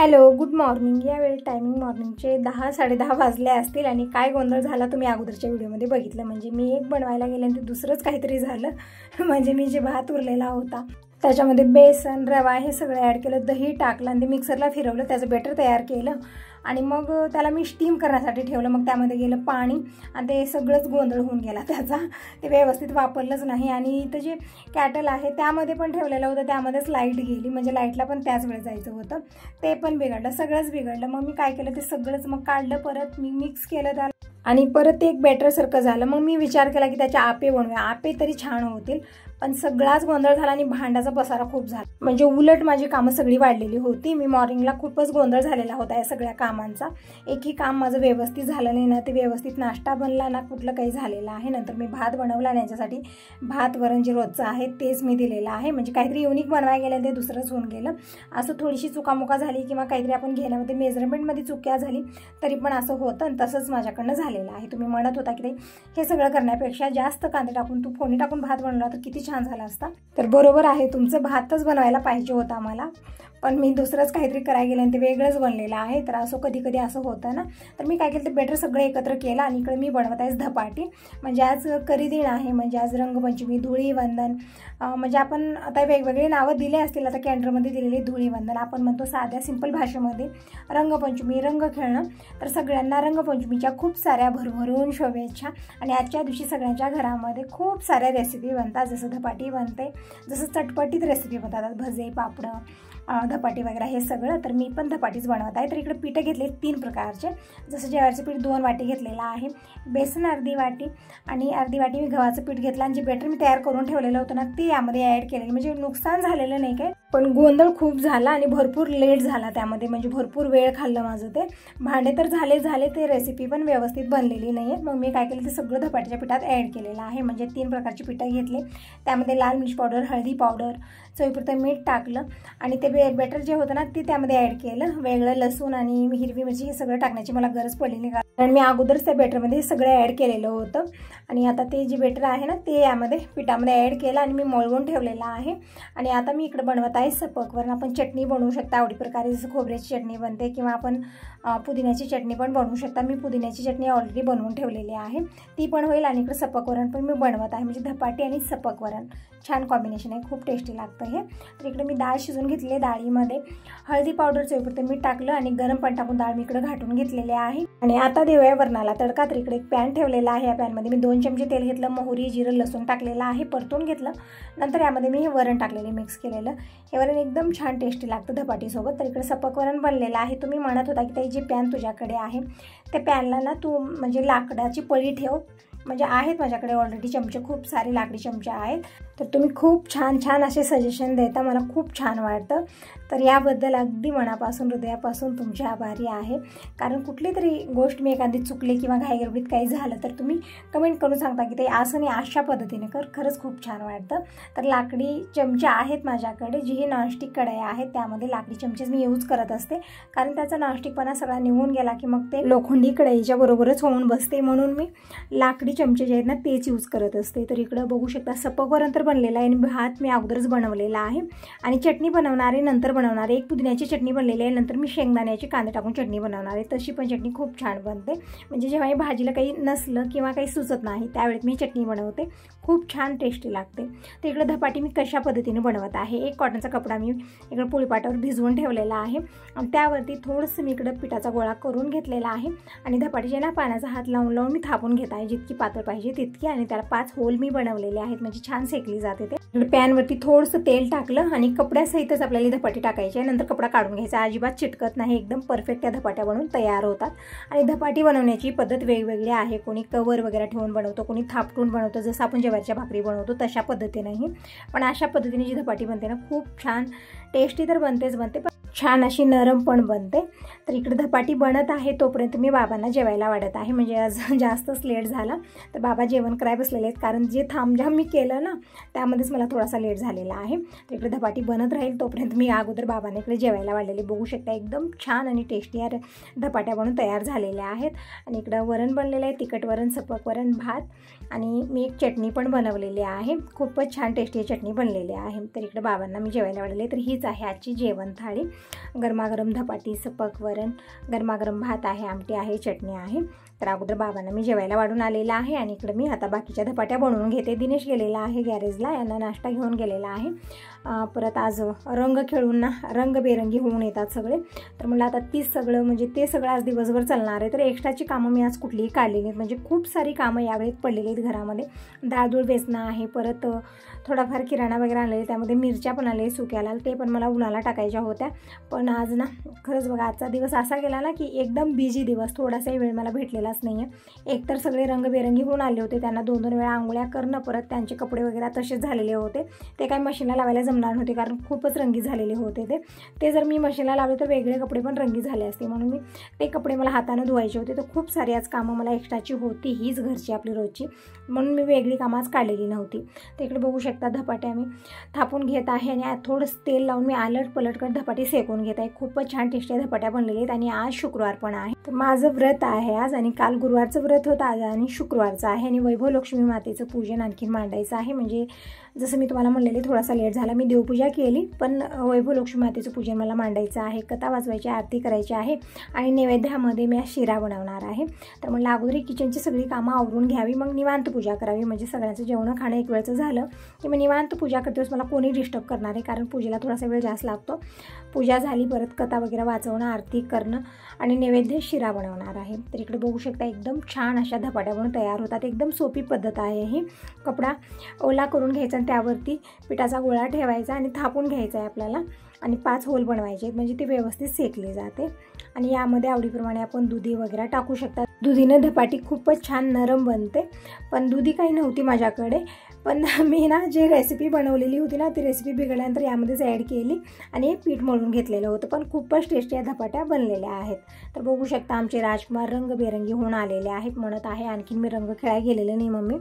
Hello, good morning. यावेळी timing मॉर्निंगचे 10-10:30 वाजले असतील आणि काय गोंधळ झाला तुम्ही अगोदरच्या व्हिडिओमध्ये बघितलं। म्हणजे मी एक बनवायला गेले आणि ते दुसरंच काहीतरी झालं। म्हणजे मी जे भात उरलेला होता त्याच्यामध्ये बेसन, रवा हे सगळं ॲड केलं, दही टाकलं आणि ते मिक्सरला फिरवलं, त्याचं बेटर तयार केलं आणि मग त्याला मी स्टीम करण्यासाठी ठेवलं। मग त्यामध्ये गेलं पाणी आणि ते सगळंच गोंधळ होऊन गेला त्याचा, ते व्यवस्थित वापरलंच नाही। आणि इथं जे कॅटल आहे त्यामध्ये पण ठेवलेलं होतं, त्यामध्येच लाईट गेली, म्हणजे लाईटला पण त्याच वेळेस जायचं होतं, ते पण बिघडलं, सगळंच बिघडलं। मग मी काय केलं, ते सगळंच मग काढलं, परत मी मिक्स केलं त्याला आणि परत एक बॅटर सारखं झालं। मग मी विचार केला की त्याचे आपे बनवूया, आपे तरी छान होतील, पण सगळाच गोंधळ झाला आणि भांड्याचा पसारा खूप झाला। म्हणजे उलट माझी कामं सगळी वाढलेली होती। मी मॉर्निंगला खूपच गोंधळ झालेला होता या सगळ्या कामांचा, एकही काम माझं व्यवस्थित झालं नाही ना, ते व्यवस्थित नाश्ता बनला ना, कुठलं काही झालेलं आहे। नंतर मी भात बनवला आणि याच्यासाठी भात वरण जे रोजचं आहे तेच मी दिलेलं आहे। म्हणजे काहीतरी युनिक बनवायला गेलं ते दुसरंच होऊन गेलं। असं थोडीशी चुकामुका झाली किंवा काहीतरी आपण घेण्यामध्ये मेजरमेंटमध्ये चुक्या झाली तरी पण असं होतं आणि तसंच माझ्याकडनं झालेलं आहे। तुम्ही म्हणत होता की हे सगळं करण्यापेक्षा जास्त कांदे टाकून तू फोडणी टाकून भात बनवला तर किती छान झाला असता। तर बरोबर आहे, तुमचं भातच बनवायला पाहिजे होता मला, पण मी दुसरंच काहीतरी करायला गेलं आणि ते वेगळंच बनलेलं आहे। तर असं कधी कधी असं होतं ना। तर मी काय केलं, ते बेटर सगळं एकत्र केलं आणि इकडे मी बनवत आहे धपाटी। म्हणजे आज करीदिन आहे, म्हणजे आज रंगपंचमी, धुळीवंदन, म्हणजे आपण आता वेगवेगळे नावं दिले असतील, आता कॅलेंडरमध्ये दिलेले धुळीवंदन, आपण म्हणतो साध्या सिंपल भाषेमध्ये रंगपंचमी, रंग खेळणं। तर सगळ्यांना रंगपंचमीच्या खूप साऱ्या भरभरून शुभेच्छा। आणि आजच्या दिवशी सगळ्यांच्या घरामध्ये खूप साऱ्या रेसिपी बनतात, जसं धपाटी बनते, जसं चटपटीत रेसिपी बनतात, भजे, पापडं, धपाटी वगैरे हे सगळं। तर मी पण धपाटीच बनवत आहे। तर इकडे पिठं घेतले 3 प्रकारचे, जसं ज्वारीचं पीठ 2 वाटी घेतलेलं आहे, बेसन अर्धी वाटी आणि अर्धी वाटी मी गव्हाचं पीठ घेतलं आणि जे बेटर मी तयार करून ठेवलेलं होतं ना ते यामध्ये ॲड केलेलं। म्हणजे नुकसान झालेलं नाही काय, पण गोंधळ खूप झाला आणि भरपूर लेट झाला त्यामध्ये, म्हणजे भरपूर वेळ खाल्लं माझं ते। भांडे तर झाले, ते रेसिपी पण व्यवस्थित बनलेली नाही आहे। मग मी काय केलं, ते सगळं धपाटीच्या पिठात ॲड केलेलं आहे। म्हणजे 3 प्रकारची पिठं घेतले, त्यामध्ये लाल मिरची पावडर, हळदी पावडर, चवीपुरतं मीठ टाकलं आणि ते बेटर जे होतं ना ते त्यामध्ये ॲड केलं। वेगळं लसूण आणि हिरवी मिरची हे सगळं टाकण्याची मला गरज पडली नाही, कारण मी अगोदरच त्या बेटरमध्ये हे सगळं ॲड केलेलं होतं। आणि आता ते जे बेटर आहे ना ते यामध्ये पिठामध्ये ॲड केलं आणि मी मळवून ठेवलेलं आहे। आणि आता मी इकडे बनवत आहे सपकवरण। आपण चटणी बनवू शकता आवडी प्रकारे, जसं खोबऱ्याची चटणी बनते किंवा आपण पुदिन्याची चटणी पण बनवू शकता। मी पुदिन्याची चटणी ऑलरेडी बनवून ठेवलेली आहे, ती पण होईल आणि इकडे सपकवरण पण मी बनवत आहे। म्हणजे धपाटी आणि सपकवरण छान कॉम्बिनेशन आहे, खूप टेस्टी लागतं हे। तर इकडे मी डाळ शिजून घेतली, डाळीमध्ये हळदी पावडर, चवीपुरतं मीठ टाकलं आणि गरम पाणी टाकून डाळ मी इकडे घाटून घेतलेली आहे। आणि आता देऊया वरणाला तडका। तर इकडे एक पॅन ठेवलेला आहे, या पॅनमध्ये मी 2 चमचे तेल घेतलं, मोहरी, जिरं, लसूण टाकलेलं आहे, परतून घेतलं। नंतर यामध्ये मी हे वरण टाकलेलं, मिक्स केलेलं, हे वरण एकदम छान टेस्टी लागतं धपाटीसोबत। तर इकडे सपकवरण बनलेलं आहे। तुम्ही म्हणत होता की ताई जे पॅन तुझ्याकडे आहे त्या पॅनला ना तू म्हणजे लाकडाची पळी ठेव, म्हणजे आहेत माझ्याकडे ऑलरेडी चमचे, खूप सारे लाकडी चमचे आहेत। तर तुम्ही खूप छान असे सजेशन देता, मला खूप छान वाटतं। तर याबद्दल अगदी मनापासून, हृदयापासून तुमचे आभारी आहे। कारण कुठली तरी गोष्ट मी एखादी चुकले किंवा घाईगडबडीत काही झालं तर तुम्ही कमेंट करून सांगता की ते असं नाही, अशा पद्धतीने कर, खरंच खूप छान वाटतं। तर लाकडी चमचे आहेत माझ्याकडे, जी ही नॉनस्टिक कढई आहे त्यामध्ये लाकडी चमचेच मी यूज करत असते, कारण त्याचा नॉनस्टिकपणा सगळा निघून गेला की मग ते लोखंडी कढईच्या बरोबरच होऊन बसते, म्हणून मी लाकडी चमचे जे आहेत ना तेच यूज करत असते। तर इकडं बघू शकता सपकवरण तर बनलेलं आहे आणि भात मी अगोदरच बनवलेला आहे आणि चटणी बनवणार आहे, नंतर बनवणार आहे। एक पुदिन्याची चटणी बनलेली आहे, नंतर मी शेंगदाण्याची कांदे टाकून चटणी बनवणार आहे, तशी पण चटणी खूप छान बनते। म्हणजे जेव्हा भाजीला काही नसलं किंवा काही सुचत नाही त्यावेळेस मी चटणी बनवते, खूप छान टेस्टी लागते। तर इकडे धपाटी मी कशा पद्धतीने बनवत आहे, एक कॉटनचा कपडा मी इकडे पोळीपाटावर भिजवून ठेवलेला आहे आणि त्यावरती थोडंसं मी इकडे पिठाचा गोळा करून घेतलेला आहे आणि धपाटीच्या ना पाण्याचा हात लावून मी थापून घेत आहे, जितकी पातळ पाहिजे तितकी। आणि त्याला 5 होल मी बनवलेले आहेत, म्हणजे छान सेकली जाते ते। पॅनवरती थोडंसं तेल टाकलं आणि कपड्यासहितच आपल्याला धपाटी टाकायची आहे, नंतर कपडा काढून घ्यायचा, अजिबात चिटकत नाही, एकदम परफेक्ट त्या धपाट्या बनवून तयार होतात। आणि धपाटी बनवण्याची पद्धत वेगवेगळी आहे, कोणी कवर वगैरे ठेवून बनवतो, कोणी थापटून बनवतो, जसं आपण ज्वारीच्या भाकरी बनवतो तशा पद्धतीनेही। पण अशा पद्धतीने जी धपाटी बनते ना खूप छान टेस्टी तर बनतेच बनते, पण छान अशी नरम पण बनते। तर इकडे धपाटी बनत आहे तोपर्यंत मी बाबांना जेवायला वाढत आहे, म्हणजे आज जास्तच लेट झाला। तर बाबा जेवण करायला बसलेले आहेत, कारण जे थांबझाम मी केलं ना त्यामध्येच मला थोडासा लेट झालेला आहे। तर इकडे धपाटी बनत राहील तोपर्यंत मी अगोदर बाबांना इकडे जेवायला वाढलेले, बघू शकता एकदम छान आणि टेस्टी या धपाट्या बनून तयार झालेल्या आहेत। आणि इकडं वरण बनलेलं आहे, तिखट वरण, सपकवरण, भात आणि मी एक चटणी पण बनवलेली आहे, खूपच छान टेस्टी चटणी बनलेली आहे। तर इकडे बाबांना मी जेवायला वाढलेले, तर हीच आहे आजची जेवण थाळी। गरमागरम धपाटी, सपक वरण, गरमागरम भात आहे, आमटी आहे, चटणी आहे. तर अगोदर बाबांना मी जेवायला वाढून आलेला आहे आणि इकडे मी आता बाकीच्या धपाट्या बनवून घेते. दिनेश गेलेला आहे गॅरेजला, यांना नाश्ता घेऊन गेलेला आहे. परत आज रंग खेळून ना रंगबेरंगी होऊन येतात सगळे. तर मला आता ते सगळं आज दिवसभर चालणार आहे. तर एक्स्ट्राची कामं मी आज कुठलीही काढली नाहीत. म्हणजे खूप सारी कामं यावेळेत पडलेली आहेत घरामध्ये. डाळदूळ बेसणं आहे, परत थोडाफार किराणा वगैरे आणलेला, त्यामध्ये मिरच्या पण आले सुक्याला, ते पण मला उन्हाला टाकायच्या होत्या. पण आज ना खरंच बघा आजचा दिवस असा गेला ना की एकदम बिझी दिवस, थोडासाही वेळ मला भेटलेलाच नाही आहे. एकतर सगळे रंगबेरंगी होऊन आले होते, त्यांना 2-2 वेळा आंघोळ्या करणं, परत त्यांचे कपडे वगैरे तसेच झालेले होते. ते काही मशीनला लावायला जमणार नव्हते कारण खूपच रंगी झालेले होते ते जर मी मशीनला लावले तर वेगळे कपडे पण रंगी झाले असते. म्हणून मी ते कपडे मला हाताने धुवायचे होते. तर खूप सारी आज कामं मला एक्स्ट्राची होती, हीच घरची आपली रोजची, म्हणून मी वेगळी कामं आज काढलेली नव्हती. तर इकडे बघू शकता धपाटे आम्ही थापून घेत आहे आणि थोडंसं तेल लावून मी आलट पलट करत धपाटे सेकून घेत आहे. खूपच छान टेस्टी धपाट्या बनलेले आहेत. आणि आज शुक्रवार पण आहे, तर माझं व्रत आहे आज, आणि काल गुरुवारचं व्रत होतं आज आणि शुक्रवारचं आहे. आणि वैभव लक्ष्मी मातेचं पूजन आणखीन मांडायचं आहे. म्हणजे जसं मी तुम्हाला म्हणलेले थोडासा लेट झाला, मी देवपूजा केली, पण वैभव लक्ष्मी मातेचं पूजन मला मांडायचं आहे, कथा वाचवायची, आरती करायची आहे आणि नैवेद्यामध्ये मी शिरा बनवणार आहे. तर म्हणलं अगोदर किचनची सगळी कामं आवरून घ्यावी, मग निवांत पूजा करावी. म्हणजे सगळ्यांचं जेवण खाणं एक वेळचं झालं की मग निवांत पूजा करतेच मला कोणी डिस्टर्ब करणार आहे, कारण पूजेला थोडासा वेळ जास्त लागतो. पूजा झाली, परत कथा वगैरे वाचवणं, आरती करणं आणि नैवेद्य शिरा बनवणार आहे. तर इकडे बघू शकता एकदम छान अशा धपाट्या बनवून तयार होतात. एकदम सोपी पद्धत आहे ही. कपडा ओला करून घ्यायचा आणि त्यावरती पिठाचा गोळा ठेवायचा आणि थापून घ्यायचा आहे आपल्याला, आणि 5 होल बनवायचे आहेत, म्हणजे ती व्यवस्थित सेकली जाते. आणि यामध्ये आवडीप्रमाणे आपण दुधी वगैरे टाकू शकता. दुधीनं धपाटी खूपच छान नरम बनते, पण दुधी काही नव्हती माझ्याकडे, पण मी ना जे रेसिपी बनवलेली होती ना ती रेसिपी बिघडल्यानंतर यामध्येच ॲड केली आणि पीठ मळून घेतलेलं होतं. पण खूपच टेस्टी या धपाट्या बनलेल्या आहेत. तर बघू शकता आमचे राजकुमार रंगबेरंगी होऊन आलेले आहेत. म्हणत आहे आणखीन मी रंग खेळायला गेलेलं नाही मम्मी,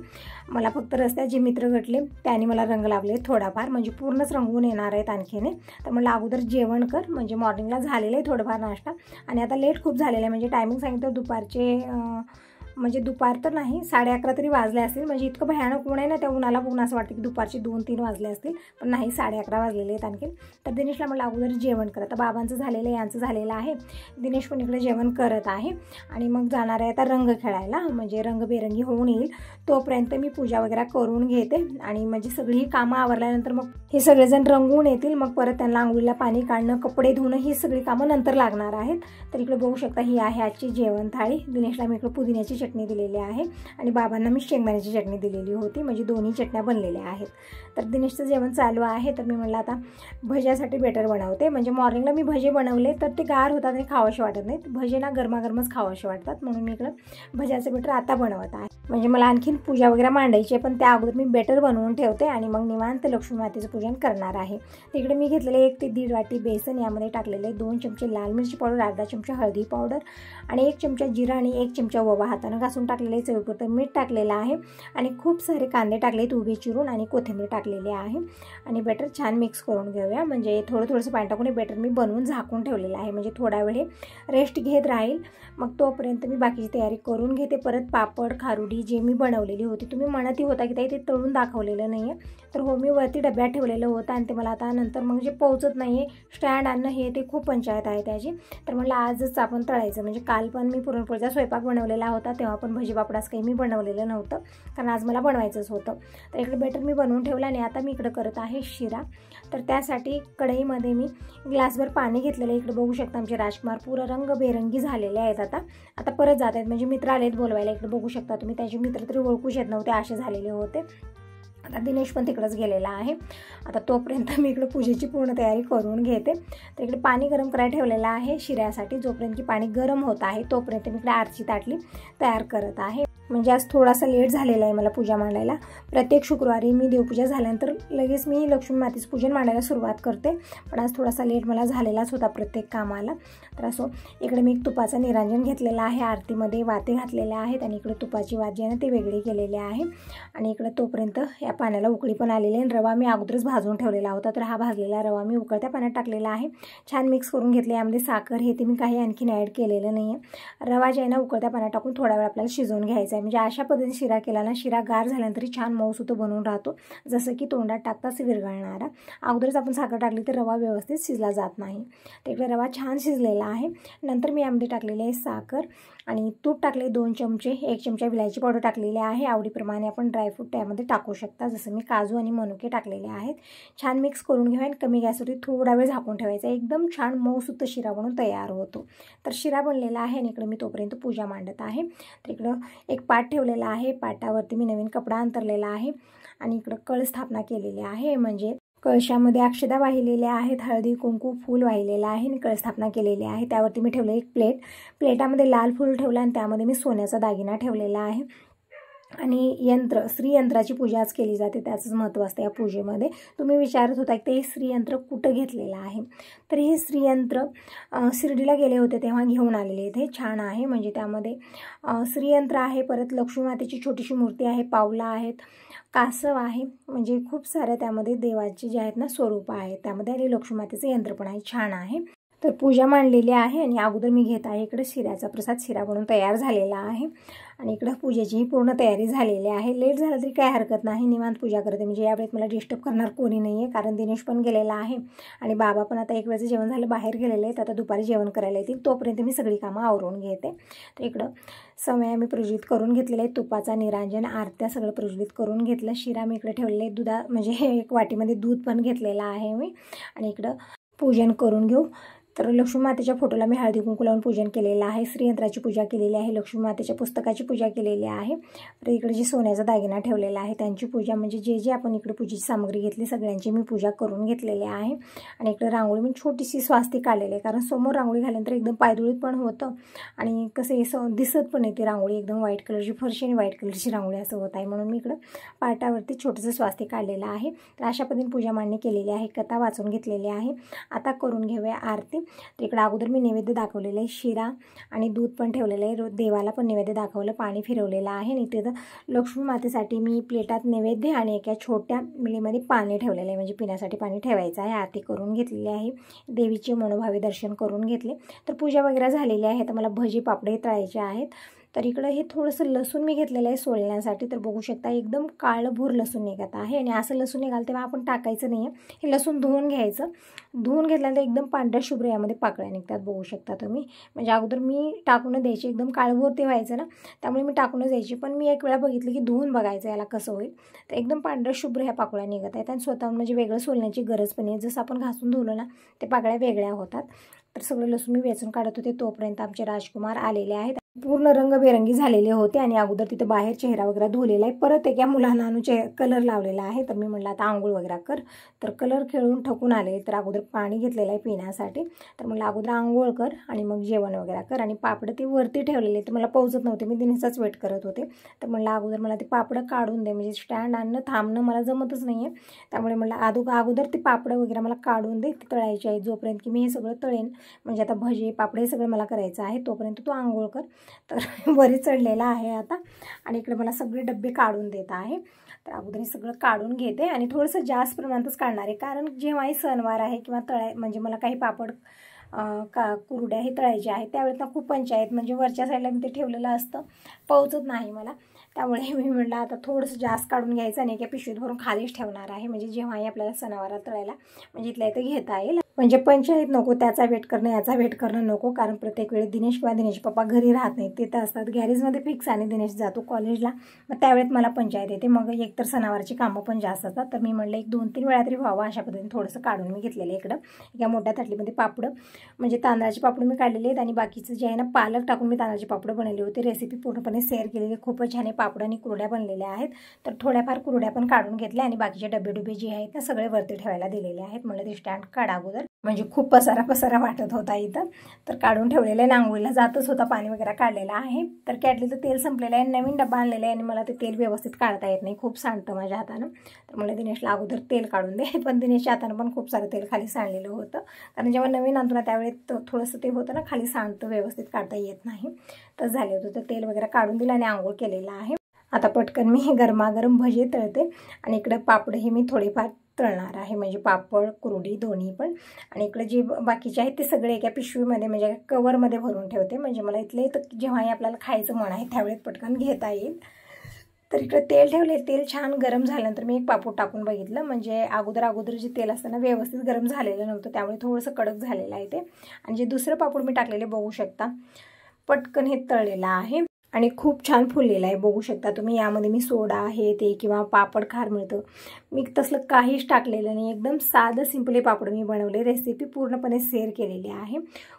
मला फक्त रस्त्यात जे मित्र घटले त्यांनी मला रंग लावले थोडाफार, म्हणजे पूर्णच रंगवून येणार आहेत आणखीन. तर मला अगोदर जेवण कर, म्हणजे मॉर्निंगला झालेलं आहे थोडंफार नाश्ता, आणि आता लेट खूप झालेलं आहे. म्हणजे टायमिंग सांगितलं दुपारचे, म्हणजे दुपार तर नाही 11:30 तरी वाजले असतील. म्हणजे इतकं भयानक ऊन आहे ना, त्या उन्हाला बघून असं वाटतं की दुपारचे 2-3 वाजले असतील, पण नाही 11:30 वाजलेले आहेत आणखी. तर दिनेशला म्हटलं अगोदर जेवण कर. आता बाबांचं झालेलं आहे, यांचं झालेलं आहे, दिनेश पण इकडे जेवण करत आहे आणि मग जाणार आहे आता रंग खेळायला, म्हणजे रंगबेरंगी होऊन येईल तोपर्यंत मी पूजा वगैरे करून घेते. आणि म्हणजे सगळी कामं आवरल्यानंतर मग हे सगळेजण रंगवून येतील, मग परत त्यांना आंघोळीला पाणी काढणं, कपडे धुणं, ही सगळी कामं नंतर लागणार आहेत. तर इकडे बघू शकता ही आहे आजची जेवण थाळी. दिनेशला मी इकडे पुदिन्याची चटणी दिलेली आहे आणि बाबांना मी शेंगदाण्याची चटणी दिलेली होती, म्हणजे दोन्ही चटण्या बनलेल्या आहेत. तर दिनेशचं जेवण चालू आहे. तर मी म्हटलं आता भज्यासाठी बेटर बनवते. म्हणजे मॉर्निंगला मी भजे बनवले तर ते गार होतात आणि खावाशे वाटत नाहीत, भजे ना गरमागरमच खावाशे वाटतात, म्हणून मी इकडं भज्याचं बेटर आता बनवत आहे. म्हणजे मला आणखीन पूजा वगैरे मांडायची आहे, पण त्या अगोदर मी बेटर बनवून ठेवते आणि मग निवांत लक्ष्मी मातेचं पूजन करणार आहे. तिकडे मी घेतलेले 1 ते 1.5 वाटी बेसन, यामध्ये टाकलेले 2 चमचे लाल मिरची पावडर, अर्धा चमचा हळदी पावडर आणि 1 चमचा जिरा आणि 1 चमचा ओवा हातानं घासून टाकलेले, चवीपुरतं मीठ टाकलेलं आहे आणि खूप सारे कांदे टाकलेत उभे चिरून आणि कोथिंबीर टाकलेली आहे. आणि बेटर छान मिक्स करून घेऊया. म्हणजे थोडंसं पाणी टाकून हे बेटर मी बनवून झाकून ठेवलेलं आहे, म्हणजे थोडा वेळ हे रेस्ट घेत राहील. मग तोपर्यंत मी बाकीची तयारी करून घेते. परत पापड खारुडी जे मी बनवलेली होती, तुम्ही म्हणतही होता की ते तळून दाखवलेलं नाही आहे, तर हो मी वरती डब्यात ठेवलेलं होतं आणि ते मला आता नंतर मग जे पोहोचत नाही आहे स्टँड आणणं, हे ते खूप पंचायत आहे त्याची. तर म्हटलं आजच आपण तळायचं. म्हणजे काल पण मी पुरणपोळीचा स्वयंपाक बनवलेला होता, तेव्हा पण भजी पापडास काही मी बनवलेलं नव्हतं, कारण आज मला बनवायचंच होतं. तर इकडे बेटर मी बनवून ठेवलं आणि आता मी इकडं करत आहे शिरा. तर त्यासाठी कढईमध्ये मी ग्लासभर पाणी घेतलेलं आहे. इकडे बघू शकता आमचे राजकुमार पुरं रंगबेरंगी झालेले आहेत. आता परत जात आहेत, म्हणजे मित्र आलेत बोलवायला. इकडे बघू शकता तुम्ही, त्याचे मित्र तरी ओळखूच येत नव्हते असे झालेले होते. आता दिनेश पण तिकडंच गेलेला आहे. आता तोपर्यंत मी इकडे पूजेची पूर्ण तयारी करून घेते. तर इकडे पाणी गरम करायला ठेवलेलं आहे शिऱ्यासाठी. जोपर्यंत की पाणी गरम होत आहे तोपर्यंत मी इकडे आरची ताटली तयार करत आहे. म्हणजे आज थोडासा लेट झालेला आहे मला पूजा मांडायला. प्रत्येक शुक्रवारी मी देवपूजा झाल्यानंतर लगेच मी लक्ष्मी मातेचं पूजन मांडायला सुरुवात करते, पण आज थोडासा लेट मला झालेलाच होता प्रत्येक कामाला. तर असो, इकडे मी एक तुपाचं निरांजन घेतलेलं आहे, आरतीमध्ये वाते घातलेल्या आहेत आणि इकडे तुपाची वात जी आहे ना ती वेगळी केलेली आहे. आणि इकडे तोपर्यंत या पाण्याला उकळी पण आलेली आहे. रवा मी अगोदरच भाजून ठेवलेला होता, तर हा भाजलेला रवा मी उकळत्या पाण्यात टाकलेला आहे. छान मिक्स करून घेतले. यामध्ये साखर हे ते मी काही आणखीन ॲड केलेलं नाही आहे. रवा जे आहे ना उकळत्या पाण्यात टाकून थोडा वेळ आपल्याला शिजवून घ्यायचा. आहे. म्हणजे अशा पद्धतीने शिरा केला ना, शिरा गार झाल्यानंतर छान मऊसूत बनवून राहतो, जसं की तोंडात टाकताच विरघळणारा. अगोदरच आपण साखर टाकली तर रवा व्यवस्थित शिजला जात नाही. तर इकडे रवा छान शिजलेला आहे. नंतर मी यामध्ये टाकलेली आहे साखर आणि तूप टाकले 2 चमचे, 1 चमचा विलायची पावडर टाकलेली आहे. आवडीप्रमाणे आपण ड्रायफ्रूट त्यामध्ये टाकू शकता, जसं मी काजू आणि मनुके टाकलेले आहेत. छान मिक्स करून घेऊया आणि कमी गॅसवरती थोडा वेळ झाकून ठेवायचा. एकदम छान मऊसूत शिरा बनून तयार होतो. तर शिरा बनलेला आहे आणि इकडे मी तोपर्यंत पूजा मांडत आहे. तर इकडं एक पाट ठेवलेला आहे, पाटावरती मी नवीन कपडा अंतरलेला आहे आणि इकडं कळस स्थापना केलेली आहे. म्हणजे कळशामध्ये अक्षदा वाहिलेल्या आहेत, हळदी कुंकू फूल वाहिलेलं आहे आणि कळस स्थापना केलेली आहे. त्यावरती मी ठेवलं एक प्लेटामध्ये लाल फूल ठेवलं आणि त्यामध्ये मी सोन्याचा दागिना ठेवलेला आहे. आणि श्रीयंत्राची पूजा आज केली जाते, त्याचंच महत्त्व असतं या पूजेमध्ये. तुम्ही विचारत होता की ते श्रीयंत्र कुठं घेतलेलं आहे. तर हे श्रीयंत्र शिर्डीला गेले होते तेव्हा घेऊन आलेले. ते छान आहे. म्हणजे त्यामध्ये श्रीयंत्र आहे, परत लक्ष्मी मातेची छोटीशी मूर्ती आहे, पावलं आहेत, कासव आहे. म्हणजे खूप साऱ्या त्यामध्ये देवाचे जे आहेत ना स्वरूप आहेत त्यामध्ये, आणि लक्ष्मी मातेचं यंत्र पण आहे. छान आहे. तर पूजा मांडलेली आहे आणि अगोदर मी घेत आहे इकडे शिऱ्याचा प्रसाद. शिरा बनून तयार झालेला आहे आणि इकडं पूजेचीही पूर्ण तयारी झालेली आहे. लेट झालं तरी काय हरकत नाही, निवांत पूजा करते. म्हणजे यावेळेस मला डिस्टर्ब करणार कोणी नाही आहे, कारण दिनेश पण गेलेला आहे आणि बाबा पण आता एक वेळेचं जेवण झालं बाहेर गेलेले आहेत. आता दुपारी जेवण करायला येतील, तोपर्यंत मी सगळी कामं आवरून घेते. तर इकडं समय मी प्रज्वलित करून घेतलेला आहे, तुपाचा निरांजन आरत्या सगळं प्रज्वलित करून घेतलं. शिरा मी इकडे ठेवलेले आहे, म्हणजे एक वाटीमध्ये दूध पण घेतलेलं आहे मी. आणि इकडं पूजन करून घेऊ. तर लक्ष्मी मातेच्या फोटोला मी हळदी कुंकू लावून पूजन केलेलं आहे. श्रीयंत्राची पूजा केलेली आहे, लक्ष्मी मातेच्या पुस्तकाची पूजा केलेली आहे. तर इकडे जे सोन्याचा दागिना ठेवलेला आहे त्यांची पूजा, म्हणजे जे आपण इकडे पूजेची सामग्री घेतली सगळ्यांची मी पूजा करून घेतलेली आहे. आणि इकडे रांगोळी मी छोटीशी स्वास्तिक काढलेली आहे, कारण समोर रांगोळी घाल्यानंतर एकदम पायदुळीत पण होतं आणि कसं हे दिसत पण येते रांगोळी. एकदम व्हाईट कलरची फरशी आणि व्हाईट कलरची रांगोळी असं होत आहे, म्हणून मी इकडं पाटावरती छोटंसं स्वास्तिक काढलेलं आहे. तर अशा पद्धतीने पूजा मांडणी केलेली आहे, कथा वाचून घेतलेली आहे. आता करून घेऊया आरती. तर इकडे अगोदर मी नैवेद्य दाखवलेलं आहे, शिरा आणि दूध पण ठेवलेलं आहे. देवाला पण नैवेद्य दाखवलं, पाणी फिरवलेलं आहे. आणि तिथं लक्ष्मी मातेसाठी मी प्लेटात नैवेद्य आणि एका छोट्या मिळीमध्ये पाणी ठेवलेलं आहे, म्हणजे पिण्यासाठी पाणी ठेवायचं आहे. आरती करून घेतलेली आहे, देवीचे मनोभावे दर्शन करून घेतले. तर पूजा वगैरे झालेली आहे. तर मला भजी पापडे तळायचे आहेत. तर इकडं हे थोडंसं लसूण मी घेतलेलं आहे सोलण्यासाठी. तर बघू शकता एकदम काळभोर लसूण निघत आहे. आणि असं लसूण निघाल तेव्हा आपण टाकायचं नाही आहे, हे लसूण धुवून घ्यायचं. धुवून घेतल्यानंतर एकदम पांढऱ्या शुभ्र यामध्ये पाकळ्या निघतात, बघू शकता तुम्ही. म्हणजे अगोदर मी टाकून द्यायची, एकदम काळभोर ते व्हायचं ना, त्यामुळे मी टाकूनच द्यायची. पण मी एक वेळा बघितलं की धुवून बघायचं याला कसं होईल. तर एकदम पांढऱ्या शुभ्र ह्या पाकळ्या निघत आहेत आणि स्वतःहून म्हणजे वेगळं सोलण्याची गरज पण आहे. जसं आपण घासून धुवलं ना ते पाकळ्या वेगळ्या होतात. तर सगळे लसूण मी वेचून काढत होते, तोपर्यंत आमचे राजकुमार आलेले आहेत. पूर्ण रंगबेरंगी झालेले होते आणि अगोदर तिथे बाहेर चेहरा वगैरे धुवलेला आहे. परत एका मुलांना कलर लावलेला आहे. तर मी म्हटलं आता आंघोळ वगैरे कर. तर कलर खेळून ठकून आले, तर अगोदर पाणी घेतलेलं आहे पिण्यासाठी. तर म्हटलं अगोदर आंघोळ कर आणि मग जेवण वगैरे कर. आणि पापडं ते वरती ठेवलेले, तर मला पोहोचत नव्हते, मी दिनेचाच वेट करत होते. तर म्हटलं अगोदर मला ते पापडं काढून दे, म्हणजे स्टँड आणणं थांबणं मला जमतच नाही आहे. त्यामुळे म्हटलं अगोदर ते पापडं वगैरे मला काढून दे, ते तळायचे आहे. जोपर्यंत की मी हे सगळं तळेन, म्हणजे आता भजी पापडे हे सगळं मला करायचं आहे, तोपर्यंत तू आंघोळ कर. तर वरी चढलेला आहे आता. आणि इकडे मला सगळे डबे काढून देत आहे. तर अगोदर हे सगळं काढून घेते आणि थोडंसं जास्त प्रमाणातच काढणार आहे, कारण जेव्हाही सणवार आहे किंवा म्हणजे मला काही पापड कुरड्या हे तळायचे आहेत त्यावेळेस ना खूप पंचायत, म्हणजे वरच्या साईडला मी ते ठेवलेलं असतं, पोहोचत नाही मला. त्यामुळे मी म्हटलं आता थोडंसं जास्त काढून घ्यायचं आणि एका पिशवीत भरून खालीच ठेवणार आहे, म्हणजे जेव्हाही आपल्याला सणावारात तळायला म्हणजे इथल्या इथं घेता येईल. म्हणजे पंचायत नको, त्याचा वेट करणं याचा वेट करणं नको, कारण प्रत्येक वेळी दिनेश किंवा दिनेश पप्पा घरी राहत नाहीत, तिथं असतात गॅरेजमध्ये फिक्स, आणि दिनेश जातो कॉलेजला. मग त्यावेळेत मला पंचायत येते, मग एकतर सणावारची कामं पण जास्त असतात. तर मी म्हटलं 1-2-3 वेळा तरी व्हावं अशा पद्धतीने थोडंसं काढून मी घेतलेलं आहे. इकडं एका मोठ्या ताटलीमध्ये पापडं, म्हणजे तांदळाचे पापड मी काढलेले आहेत आणि बाकीचं जे आहे ना पालक टाकून मी तांदळाचे पापडं बनवले होते. रेसिपी पूर्णपणे शेअर केलेली, खूपच छान पापड आणि कुरड्या बनलेल्या आहेत. तर थोड्याफार कुरड्या पण काढून घेतल्या आणि बाकीचे डबे जे आहेत ना सगळे वरती ठेवायला दिलेले आहेत. म्हटलं ते स्टँड काढा अगोदर, म्हणजे खूप पसारा वाटत होता इथं. तर काढून ठेवलेलं आहे, नांगोळीला जातच होता, पाणी वगैरे काढलेलं आहे. तर कॅटलीचं तेल संपलेलं आहे, नवीन डबा आणलेला आहे आणि मला ते तेल व्यवस्थित काढता येत नाही, खूप सांडतं माझ्या हातानं. तर मला दिनेशला अगोदर तेल काढून दे, पण दिनेशच्या हातानं पण खूप सारं तेल खाली सांडलेलं होतं, कारण जेव्हा नवीन आणतो ना त्यावेळेस थोडंसं ते होतं ना खाली सांडतं, व्यवस्थित काढता येत नाही. तर झाले होतं, तर तेल वगैरे काढून दिलं आणि आंघोळ केलेलं आहे. आता पटकन मी गरमागरम भजी तळते आणि इकडे पापड हे मी थोडेफार तळणार आहे, म्हणजे पापड कुरडी दोन्ही पण. आणि इकडे जे बाकीचे आहेत ते सगळे एका पिशवीमध्ये म्हणजे कवरमध्ये भरून ठेवते, म्हणजे मला इथले तर जेव्हाही आपल्याला खायचं मन आहे त्यावेळेस पटकन घेता येईल. तर इकडे तेल ठेवले, तेल छान गरम झाल्यानंतर मी एक पापड टाकून बघितलं, म्हणजे अगोदर जे तेल असताना व्यवस्थित गरम झालेलं नव्हतं, त्यामुळे थोडंसं कडक झालेलं आहे ते. आणि जे दुसरं पापड मी टाकलेले बघू शकता, पटकन हे तळलेलं आहे आणि खूप छान फुललेलं आहे, बघू शकता तुम्ही. यामध्ये मी सोडा आहे ते किंवा पापड खार मिळतं, मी तसलं काहीच टाकलेलं नाही. एकदम साधं सिंपल हे पापड मी बनवले, रेसिपी पूर्णपणे शेअर केलेली आहे.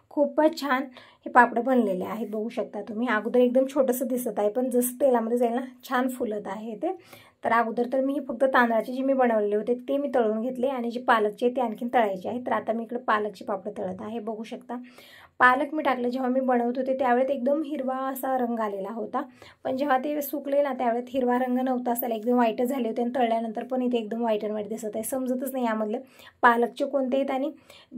खूपच छान हे पापड बनलेले आहेत, बघू शकता तुम्ही. अगोदर एकदम छोटंसं दिसत आहे, पण जसं तेलामध्ये जाईल ना छान फुलत आहे ते. तर अगोदर तर मी फक्त तांदळाचे जे मी बनवलेले होते ते मी तळून घेतले आणि जे पालकचे ते आणखीन तळायचे आहे. तर आता मी इकडे पालकचे पापड तळत आहे, बघू शकता. पालक मी टाकले जेव्हा मी बनवत होते त्यावेळेस एकदम हिरवा असा रंग आलेला होता, पण जेव्हा ते सुकले ना त्यावेळेस हिरवा रंग नव्हता असायला, एकदम व्हाईटच झाले होते. आणि तळल्यानंतर पण इथे एकदम व्हाईट अँड व्हाईट दिसत आहे, समजतच नाही यामधले पालकचे कोणते आहेत आणि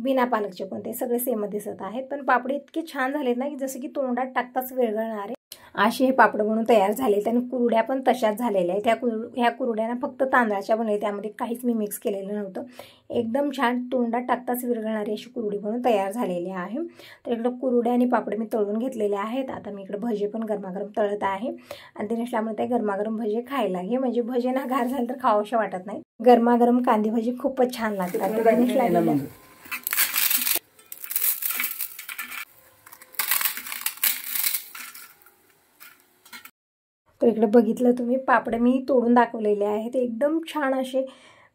बिना पालकचे कोणते, सगळे सेमच दिसत आहेत. पण पापड इतके छान झालेत ना की जसं की तोंडात टाकताच विरघळणारे असे हे पापड बनवून तयार झाले. आणि कुरड्या पण तशाच झालेल्या आहेत. ह्या कुरड्यांना फक्त तांदळाच्या बनवले, त्यामध्ये काहीच मी मिक्स केलेलं नव्हतं. एकदम छान तोंडात टाकताच विरघळणारी अशी कुरडी बनवून तयार झालेली आहे. तर इकडं कुरड्या आणि पापड मी तळून घेतलेले आहेत. आता मी इकडे भजे पण गरमागरम तळत आहे. आणि दिनेशला म्हणते गरमागरम भजे खायला घे, म्हणजे भजे ना गार झालं तर खावंशं वाटत नाही. गरमागरम कांदी भजी खूपच छान लागतात. दिनेशला तर इकडे बघितलं तुम्ही, पापड मी तोडून दाखवलेले आहेत, एकदम छान असे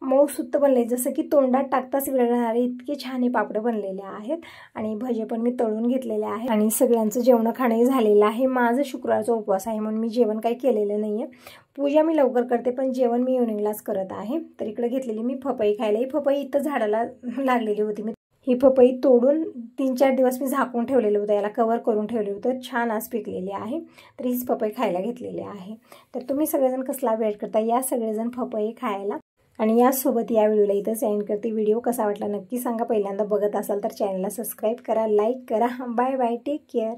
मऊ सुत्त बनले, जसं की तोंडात टाकताच विरघळणारे इतके छान हे पापड बनलेले आहेत. आणि भजे पण मी तळून घेतलेले आहेत. आणि सगळ्यांचं जेवण खाणं झालेलं आहे. माझं शुक्रवारचा उपवास आहे म्हणून मी जेवण काही केलेलं नाही आहे. पूजा मी लवकर करते, पण जेवण मी इव्हनिंगलाच करत आहे. तर इकडे घेतलेली मी पपई खायला. ही पपई इथं झाडाला लागलेली होती, मी ही पपई तोडून 3-4 दिवस मी झाकून ठेवलेलं होतं, याला कवर करून ठेवले होतं, छान आज पिकलेली आहे. तर हीच पपई खायला घेतलेली आहे. तर तुम्ही सगळेजण कसला वेट करता, या सगळेजण पपई खायला. आणि यासोबत या व्हिडिओला इथंच एंड करते. व्हिडिओ कसा वाटला नक्की सांगा. पहिल्यांदा बघत असाल तर चॅनलला सबस्क्राईब करा, लाईक करा. Bye bye, take care.